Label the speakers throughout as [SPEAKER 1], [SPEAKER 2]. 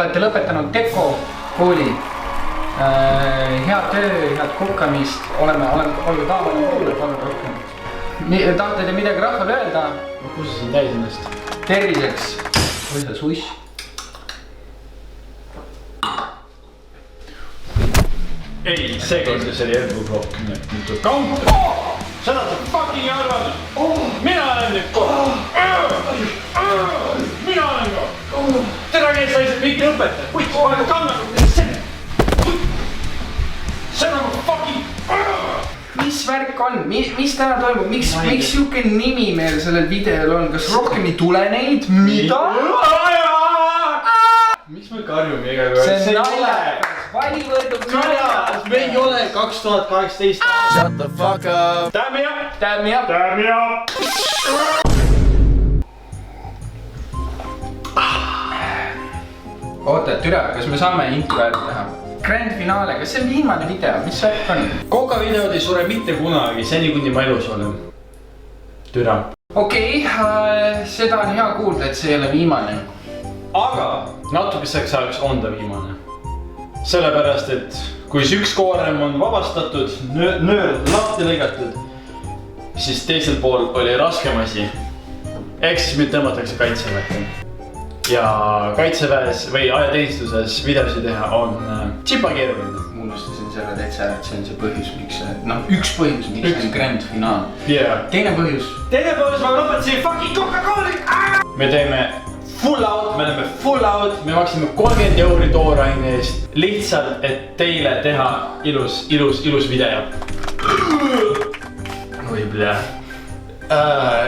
[SPEAKER 1] olete lõpetanud Teko kooli. Head töö, head kukkamist. Olge taavanud rohkem. Tahate te midagi rahvale öelda?
[SPEAKER 2] Kus sa siin täis ennast?
[SPEAKER 1] Terviseks. Või see suish?
[SPEAKER 2] Ei, see see oli elbu blokk. Counter! Seda sa fucking arvad! Mina olen nüüd kohe! Mina olen kohe! Teda kes sa isegi kõik lõpeta! Puits, ma olen kannakud! See on nagu fucking...
[SPEAKER 1] Mis värk on? Mis täna toimub? Miks siuke nimi meil sellel videol on? Kas rohkem ei tule neid? Mida?
[SPEAKER 2] Miks me karjume iga kord?
[SPEAKER 1] See on naljakas! Vali võrdub naljakas!
[SPEAKER 2] Me ei ole 2018. Shut the fuck up! Damn me up!
[SPEAKER 1] Damn me up!
[SPEAKER 2] Damn me up!
[SPEAKER 1] Oota, türa, kas me saame intro ära teha? Grand finaale, kas see on viimane video? Mis värk on?
[SPEAKER 2] Koga videod ei sure mitte kunagi, seni kuni ma elus olen. Türa.
[SPEAKER 1] Okei, seda on hea kuulda, et see ei ole viimane.
[SPEAKER 2] Aga natukeseks ajaks on ta viimane. Sellepärast, et kui üks koorem on vabastatud, nöör lahti lõigatud, siis teisel pool oli raskem asi. Ehk siis mind tõmmatakse kaitseväkke. Ja kaitseväes või ajateenistuses videosi teha on tsipa keeruline.
[SPEAKER 1] Ma unustasin selle täitsa, et see on see põhjus, miks see... üks põhjus, miks see on grand finaal. Teine põhjus.
[SPEAKER 2] Teine põhjus, ma lõpetasin fucking Coca-Cola! Me teeme full out, me oleme full out, me maksime 30 € tooraine eest lihtsalt, et teile teha ilus video. Oi plee.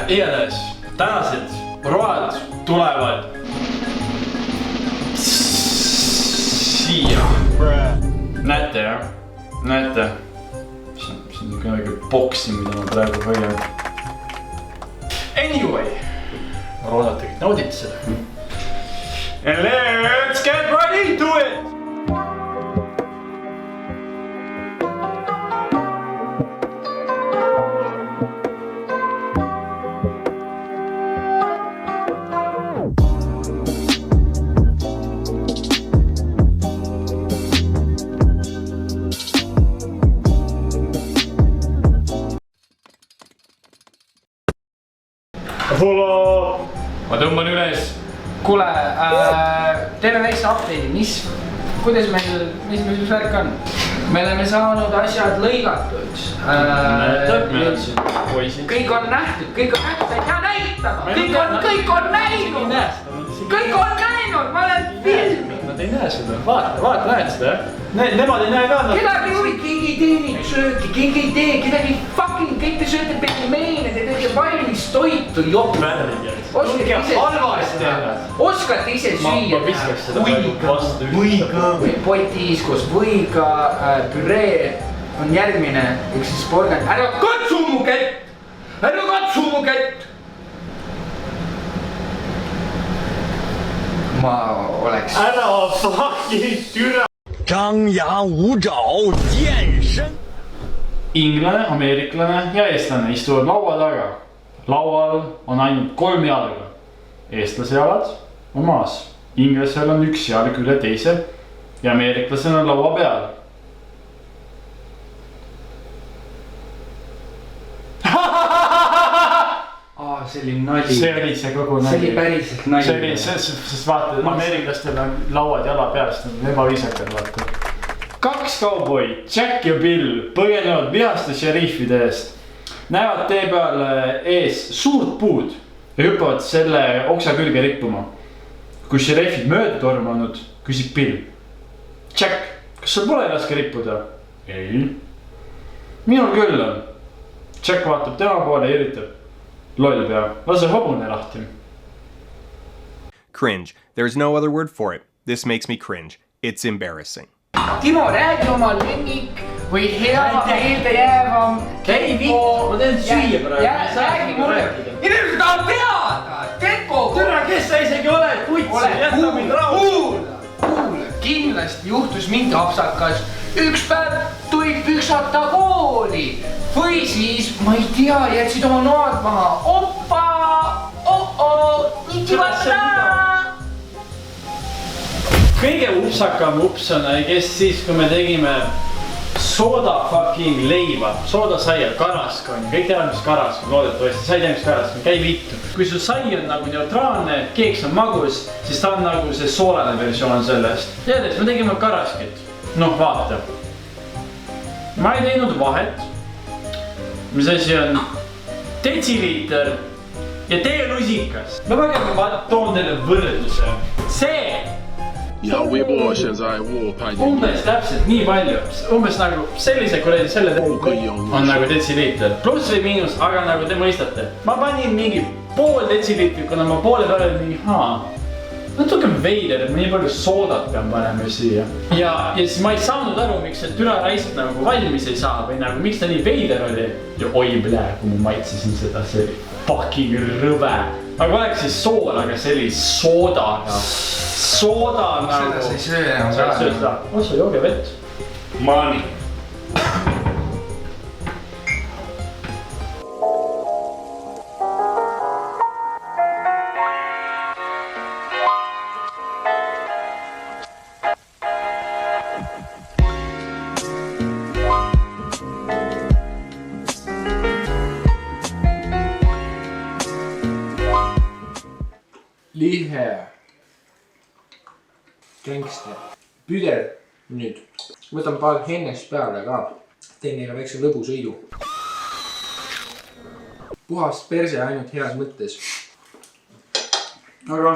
[SPEAKER 2] Igatahes, tänased road tulevad siia. Näete jah? Näete? See on niisugune boksi, mida ma praegu hoian. Anyway. Ma loodate, et naudite seda. And let's get right into it! Ma tõmban üles.
[SPEAKER 1] Kuule, teeme väikse update'i, kuidas meil värk on? Me oleme saanud asjad lõigatud. Kõik on nähtud, ei pea näitama. Kõik on näinud, ma olen filmi.
[SPEAKER 2] Nad ei näe seda, vaata, näed seda, jah? Nemad ei näe ka.
[SPEAKER 1] Kedagi huvi, keegi ei tee neid sööki, keegi ei tee, kedagi fucking, kõik te sööte pellimeene, te teete valmis toitu, jopp. Oskate ise süüa.
[SPEAKER 2] Ma viskaks seda vastu.
[SPEAKER 1] Võiga, potis koos võiga, püree on järgmine, üks siis porgand. Ära katsu mu kätt! Ma oleks...
[SPEAKER 2] Ära fucking türa!
[SPEAKER 3] 张牙舞爪健身
[SPEAKER 2] Inglane, ameeriklane ja eestlane istuvad laua taga. Laual on ainult 3 jalga. Eestlase jalad on maas. Inglasel on üks jalg üle teise ja ameeriklasel on laua peal.
[SPEAKER 1] See oli nali.
[SPEAKER 2] See oli see kogu nali.
[SPEAKER 1] See oli päriselt nali.
[SPEAKER 2] See oli, sest vaata, ameeriklastel on lauad jala peast, need on ebaviisakad, vaata. 2 kauboi, Jack ja Bill, põgenevad vihaste šeriifide eest. Näevad tee peal ees suurt puud ja hüppavad selle oksa külge rippuma. Kui šeriifid mööda tormanud, küsib Bill. Jack, kas sul pole raske rippuda? Ei. Minul küll on. Jack vaatab tema poole ja üritab. Loll pea, lase hobune lahti.
[SPEAKER 4] Cringe. There's no other word for it. This makes me cringe. It's embarrassing.
[SPEAKER 1] Timo, räägi oma lemmik või hea meeldejäävam Teko.
[SPEAKER 2] Ma teen süüa praegu.
[SPEAKER 1] Räägi mulle. Inimesed tahavad teada. Teko.
[SPEAKER 2] Türa, kes sa isegi oled? Putsi, jätta mind rahu.
[SPEAKER 1] Kuule, kindlasti juhtus mingi apsakas. Üks päev tulid püksata kooli. Või siis, ma ei tea, jätsid oma noad maha. Oppa! Oh-oh! Nitsi vasta!
[SPEAKER 2] kõige upsakam ups on, kes siis, kui me tegime sooda fucking leiba, sooda saia, karask on, kõik teavad, mis karask on, loodetavasti, sa ei tea, mis karask on, käi vittu. Kui su sai on nagu neutraalne, keeks on magus, siis ta on nagu see soolane versioon sellest. Teades, me tegime karaskit. Noh, vaata. Ma ei teinud vahet. Mis asi on detsiliiter ja teelusikas. Ma toon teile võrdluse. See umbes täpselt nii palju, umbes nagu sellise kuradi selle on nagu detsiliiter, pluss või miinus, aga nagu te mõistate. Ma panin mingi pool detsiliitrit, kuna ma poole peale mingi natuke veider, et ma nii palju soodat pean panema siia. Ja siis ma ei saanud aru, miks see türa raist nagu valmis ei saa või nagu miks ta nii veider oli. Ja oi blää, kui ma maitsesin seda, see oli fucking rõve. Aga oleks siis soolaga sellise soodaga. Sooda nagu...
[SPEAKER 1] Seda sa ei söö enam ka.
[SPEAKER 2] Ossa jooge vett.
[SPEAKER 1] Maani. Lihe. Gangster. Püder nüüd. Võtan paar hennest peale ka. Teen neile väikse lõbusõidu. Puhas perse ainult heas mõttes.
[SPEAKER 2] Aga...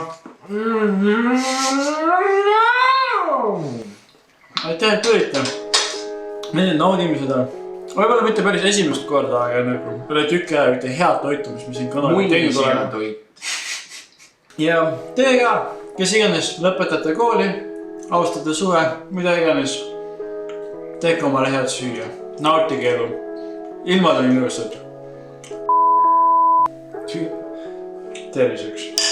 [SPEAKER 2] Aitäh, et tulite. Need naudime seda. Võib-olla mitte päris esimest korda, aga nagu üle tükki aja ühte head toitu, mis me siin kanali teinud oleme. Ja teie ka, kes iganes lõpetate kooli, austate suve, mida iganes, tehke omale head süüa, nautige elu, ilmad on ilusad. Terviseks.